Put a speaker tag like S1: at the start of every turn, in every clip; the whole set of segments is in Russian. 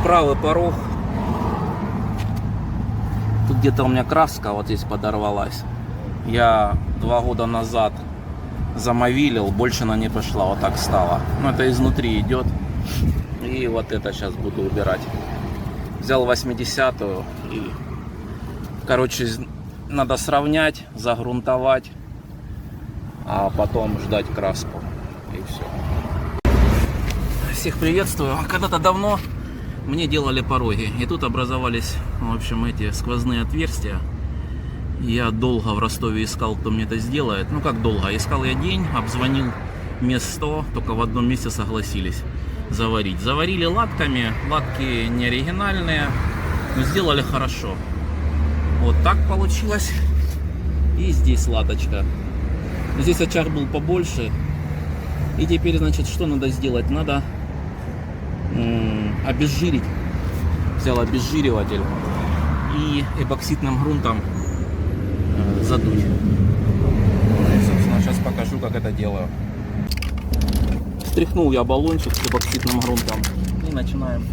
S1: правый порог. Тут где-то у меня краска вот здесь подорвалась. Я 2 года назад замовилил, больше она не пошла, вот так стало. Ну, это изнутри идет. И вот это сейчас буду убирать. Взял 80-ю и, короче, надо сравнять, загрунтовать, а потом ждать краску. И все. Всех приветствую. Когда-то давно мне делали пороги, и тут образовались, в общем, эти сквозные отверстия. Я долго в Ростове искал, кто мне это сделает. Ну как долго? Искал я день, обзвонил мест 100, только в одном месте согласились заварить. Заварили латками, латки не оригинальные, но сделали хорошо. Вот так получилось. И здесь латочка. Здесь очаг был побольше. И теперь, значит, что надо сделать? Надо обезжирить. Взял обезжириватель и эпоксидным грунтом задуть. И, собственно, сейчас покажу, как это делаю. Стряхнул я баллончик с эпоксидным грунтом и начинаем.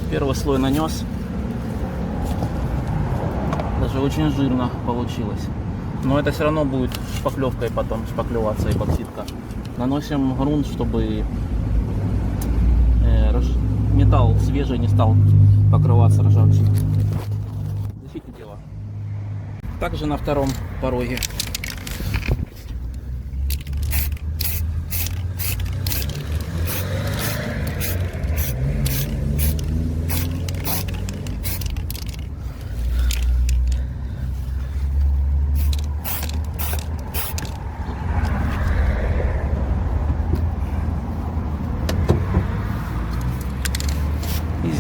S1: Первый слой нанес. Даже очень жирно получилось. Но это все равно будет шпаклевкой потом шпаклеваться эпоксидка. Наносим грунт, чтобы металл свежий не стал покрываться ржавчиной. Защитное дело. Также на втором пороге.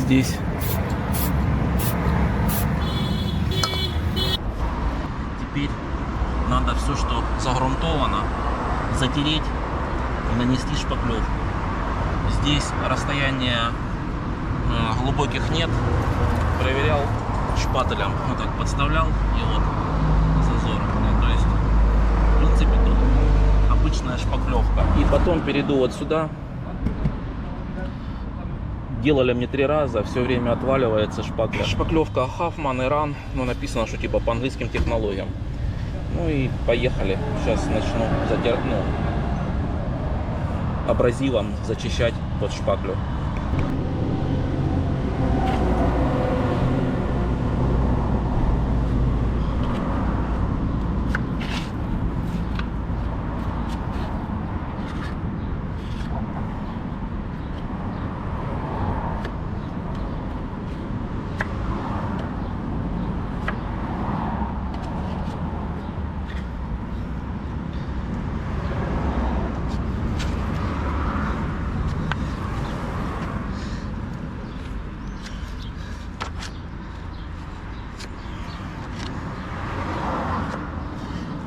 S1: Здесь теперь надо все, что загрунтовано, затереть и нанести шпаклевку. Здесь расстояния глубоких нет. Проверял шпателем, вот так подставлял, и вот зазор. То есть, в принципе, тут обычная шпаклевка. И потом перейду вот сюда. Делали мне 3 раза, все время отваливается шпакля. Шпаклевка Huffman и Run, ну написано, что типа по английским технологиям. Ну и поехали. Сейчас начну абразивом зачищать под шпаклю.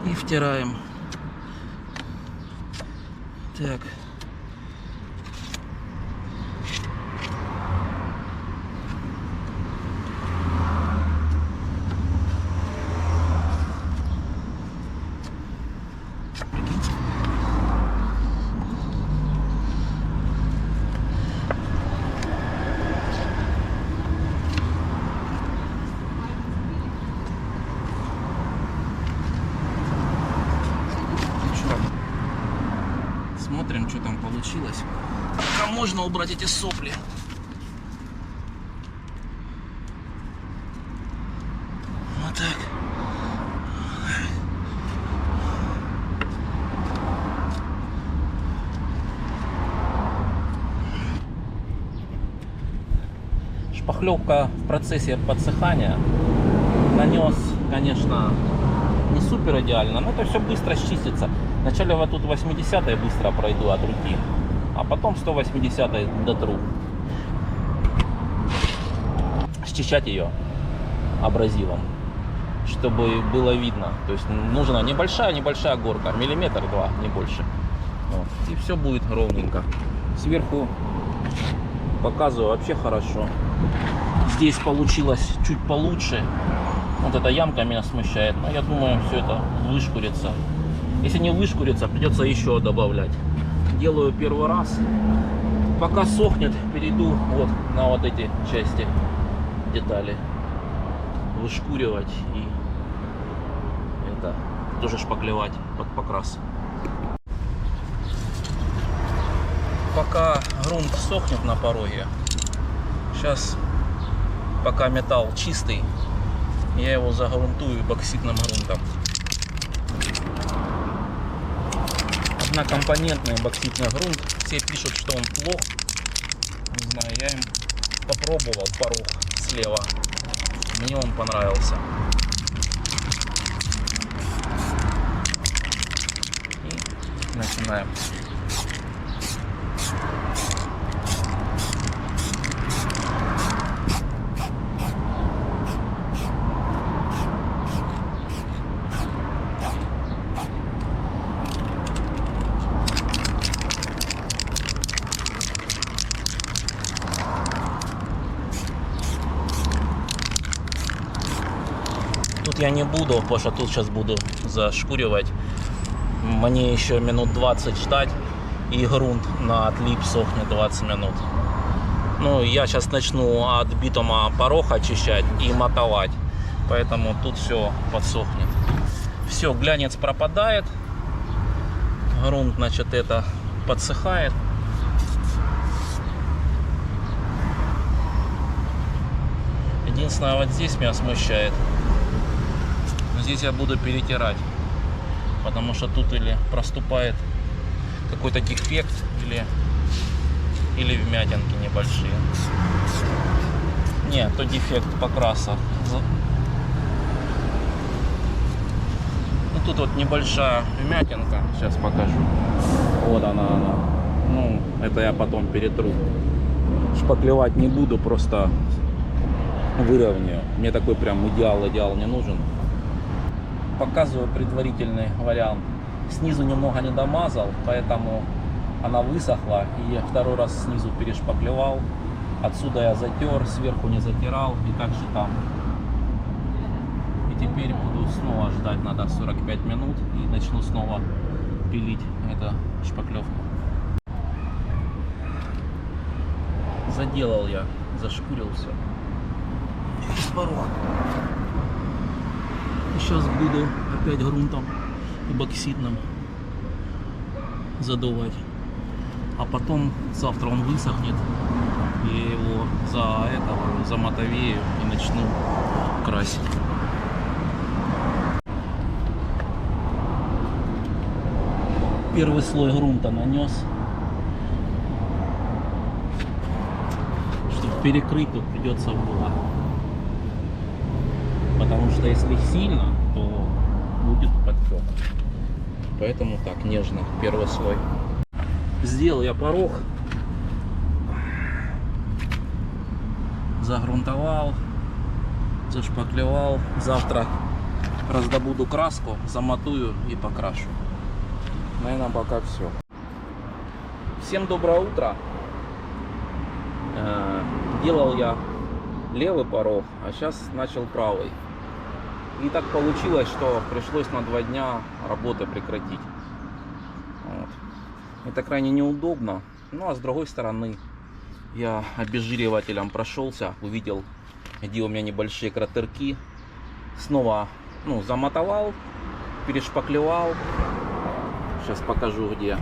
S1: И втираем. Так. Смотрим, что там получилось. Пока можно убрать эти сопли. Вот так. Шпаклевка в процессе подсыхания. Нанес, конечно, не супер идеально, но это все быстро счистится. Вначале вот тут 80-й быстро пройду от руки, а потом 180-й дотру. Счищать ее абразивом, чтобы было видно. То есть нужна небольшая горка, миллиметр-два, не больше. Вот. И все будет ровненько. Сверху показываю вообще хорошо. Здесь получилось чуть получше. Вот эта ямка меня смущает. Но я думаю, все это вышкурится. Если не вышкурится, придется еще добавлять. Делаю первый раз. Пока сохнет, перейду вот на вот эти части детали. Вышкуривать и это тоже шпаклевать под покрас. Пока грунт сохнет на пороге, сейчас пока металл чистый, я его загрунтую бокситным грунтом. Однокомпонентный бокситный грунт. Все пишут, что он плох. Не знаю, я им попробовал порог слева. Мне он понравился. И начинаем. Я не буду, потому что тут сейчас буду зашкуривать. Мне еще минут 20 ждать, и грунт на отлип сохнет 20 минут. Ну, я сейчас начну от битума порог очищать и мотовать, поэтому тут все подсохнет. Все, глянец пропадает, грунт, значит, это подсыхает. Единственное, вот здесь меня смущает. Здесь я буду перетирать, потому что тут или проступает какой-то дефект, или вмятинки небольшие. Нет, то дефект покраса. Ну, тут вот небольшая вмятинка, сейчас покажу. Вот она. Ну, это я потом перетру. Шпаклевать не буду, просто выровняю. Мне такой прям идеал не нужен. Показываю предварительный вариант. Снизу немного не домазал, поэтому она высохла. И я второй раз снизу перешпаклевал. Отсюда я затер, сверху не затирал. И так же там. И теперь буду снова ждать, надо 45 минут. И начну снова пилить эту шпаклевку. Заделал я, зашкурился. Через порог. Сейчас буду опять грунтом и бокситным задувать. А потом завтра он высохнет. И его замотовею и начну красить. Первый слой грунта нанес. Чтобы перекрыть, тут придется было. Потому что если сильно, то будет подтек. Поэтому так, нежно, первый слой. Сделал я порог. Загрунтовал, зашпаклевал. Завтра раздобуду краску, замотую и покрашу. Наверное, пока все. Всем доброе утро. Делал я левый порог, а сейчас начал правый. И так получилось, что пришлось на 2 дня работы прекратить. Вот. Это крайне неудобно. Ну а с другой стороны, я обезжиривателем прошелся, увидел, где у меня небольшие кратерки. Снова замотовал, перешпаклевал. Сейчас покажу где.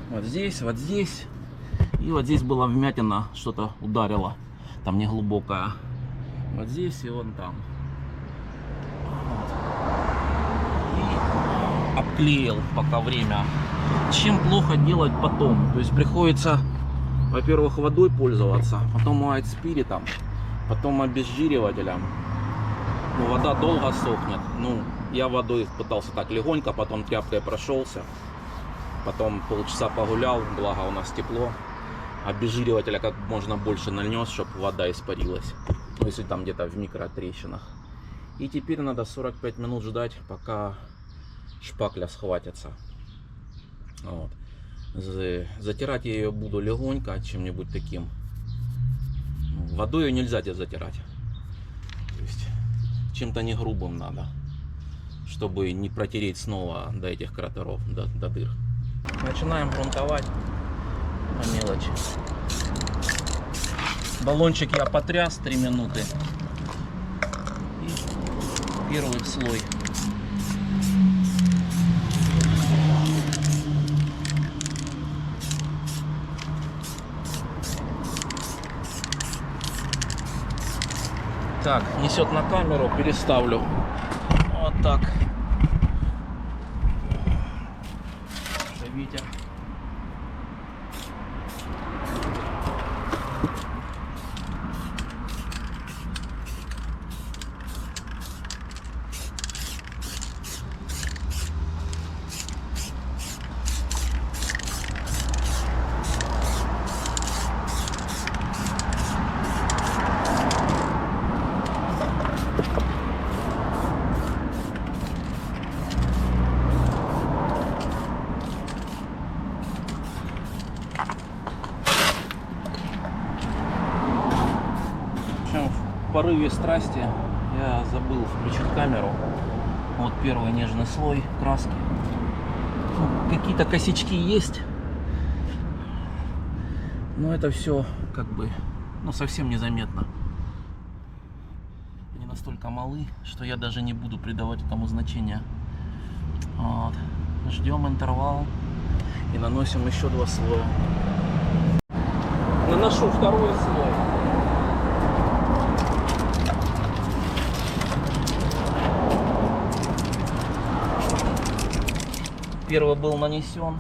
S1: Вот здесь, вот здесь. И вот здесь была вмятина, что-то ударило. Там не глубокая. Вот здесь и вон там. Вот. И обклеил пока время. Чем плохо делать потом? То есть приходится, во-первых, водой пользоваться, потом мыть спиритом, потом обезжиривателем. Но вода долго сохнет. Я водой пытался так легонько, потом тряпкой прошелся. Потом полчаса погулял, благо у нас тепло. Обезжиривателя как можно больше нанес, чтобы вода испарилась. Если там где-то в микротрещинах. И теперь надо 45 минут ждать, пока шпакля схватится. Вот. Затирать я ее буду легонько чем-нибудь таким. Водой ее нельзя затирать. То есть чем-то не грубым надо, чтобы не протереть снова до этих кратеров, до дыр. Начинаем грунтовать по мелочи. Баллончик я потряс 3 минуты. И первый слой. Так, несет на камеру, переставлю. Вот так. Ветер. В порыве страсти я забыл включить камеру. Вот первый нежный слой краски. Ну, какие-то косячки есть, но это все как бы, ну, совсем незаметно. Они настолько малы, что я даже не буду придавать этому значения. Вот. Ждем интервал и наносим еще 2 слоя. Наношу второй слой. Первый был нанесен.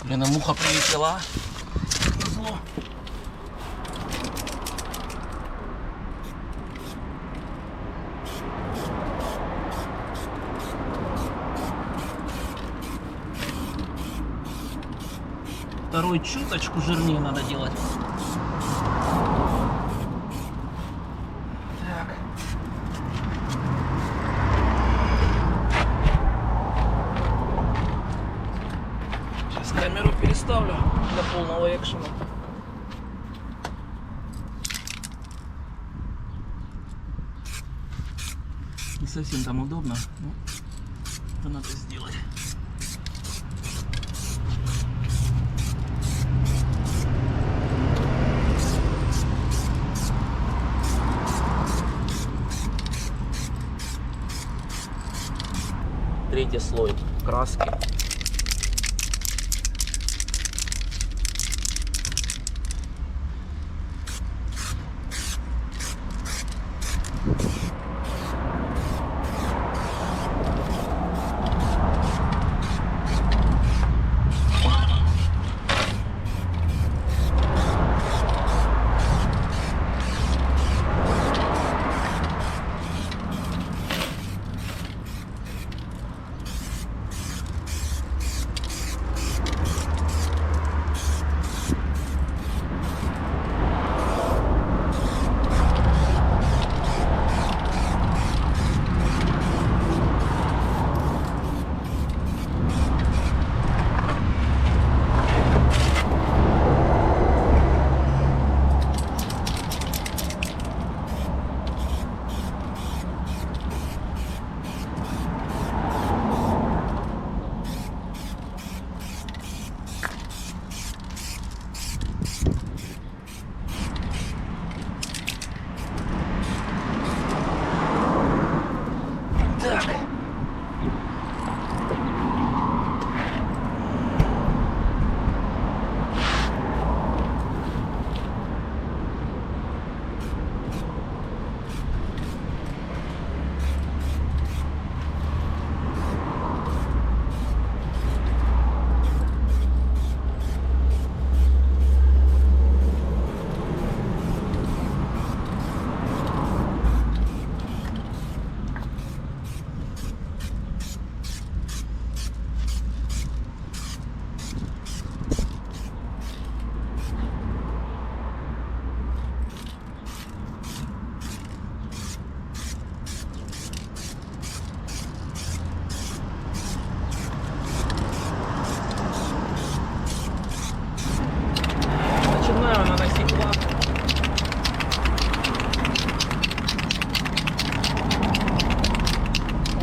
S1: Блин, и муха прилетела. Зло. Второй чуточку жирнее надо делать. Так. Сейчас камеру переставлю для полного экшена. Не совсем там удобно, но это надо сделать. Третий слой краски.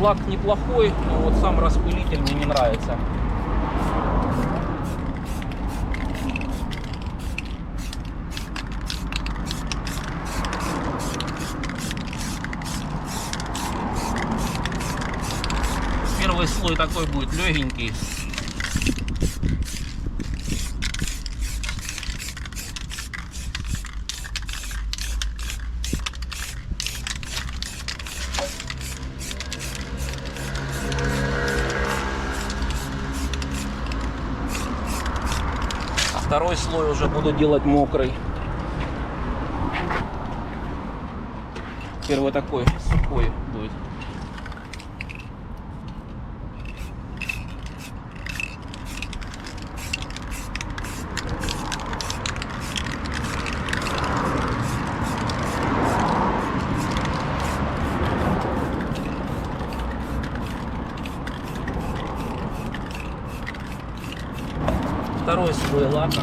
S1: Лак неплохой, но вот сам распылитель мне не нравится. Первый слой такой будет легенький. Второй слой уже буду делать мокрый. Первый такой сухой будет. Второй слой лака.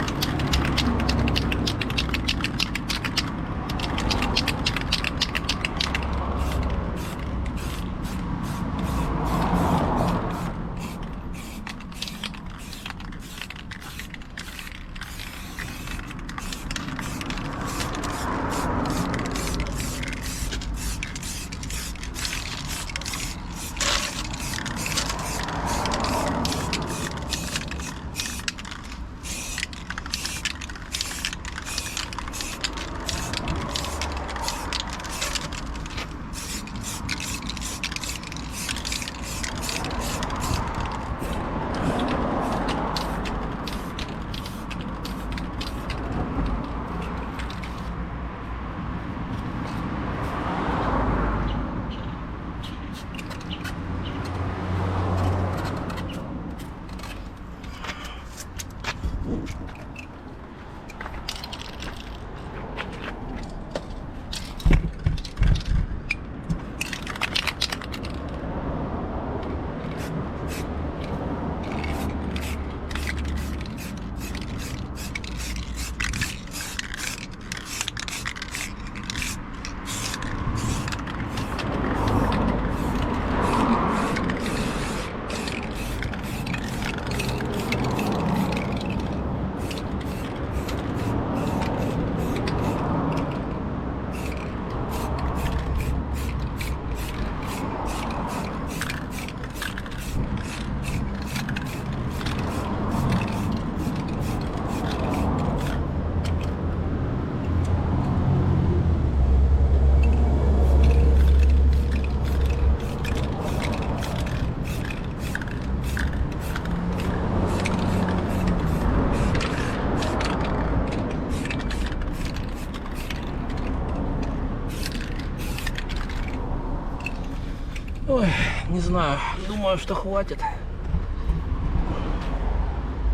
S1: Ой, не знаю, думаю, что хватит.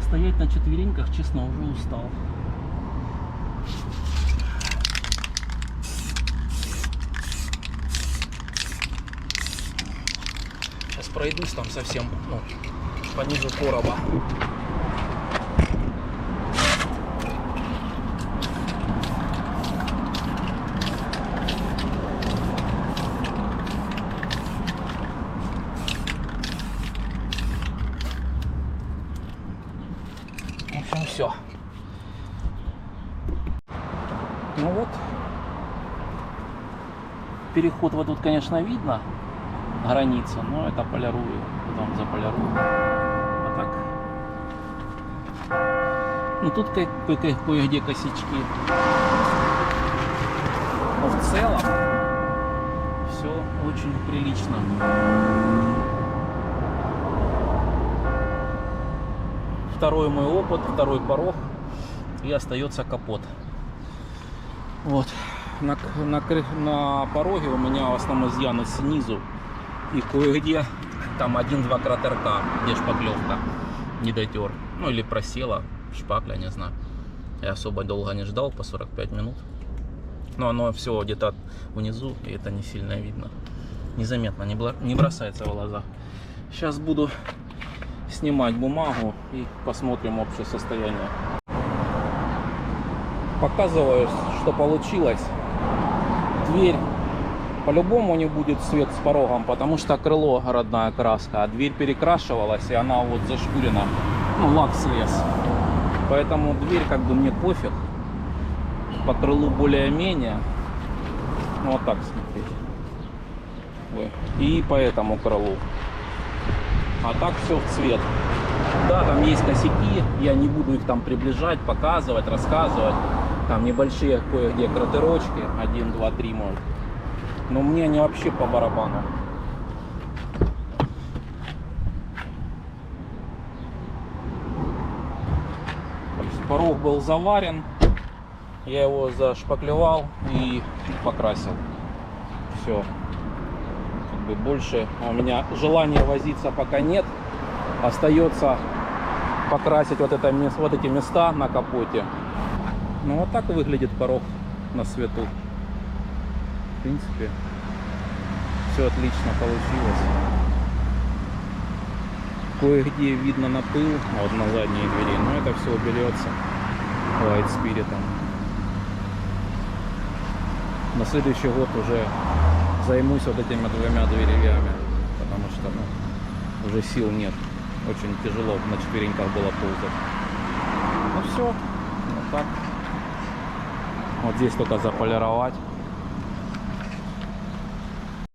S1: Стоять на четвереньках, честно, уже устал. Сейчас пройдусь там совсем, ну, понизу короба. Все. Ну вот. Переход вот тут, конечно, видно. Граница, но это полирую. Потом заполирую. Вот так. Ну тут кое-где косячки. Но в целом все очень прилично. Второй мой опыт, второй порог, и остается капот. Вот. На пороге у меня в основном изъяны снизу, и кое-где там 1-2 кратерка, где шпаклевка не дотер, ну или просела шпакля, не знаю. Я особо долго не ждал, по 45 минут, но оно все где-то внизу, и это не сильно видно, незаметно, не бросается в глаза. Сейчас буду снимать бумагу и посмотрим общее состояние. Показываю, что получилось. Дверь По-любому не будет цвет с порогом, потому что крыло родная краска, а дверь перекрашивалась, и она вот зашкурена. Ну, лак слез. Поэтому дверь как бы мне пофиг. По крылу более-менее. Ну, вот так смотрите. И по этому крылу. А так все в цвет. Да, там есть косяки, я не буду их там приближать, показывать, рассказывать. Там небольшие кое-где кратерочки, 1, 2, 3 может. Но мне они вообще по барабану. Порог был заварен, я его зашпаклевал и покрасил. Все. Как бы больше у меня желания возиться пока нет. Остается покрасить вот эти места на капоте. Ну вот так выглядит порог на свету. В принципе, все отлично получилось. Кое-где видно напыл, вот на задней двери, но это все уберется White Spirit. На следующий год уже займусь вот этими 2 дверями, потому что уже сил нет. Очень тяжело на четвереньках было ползать. Ну все, вот так. Вот здесь только заполировать.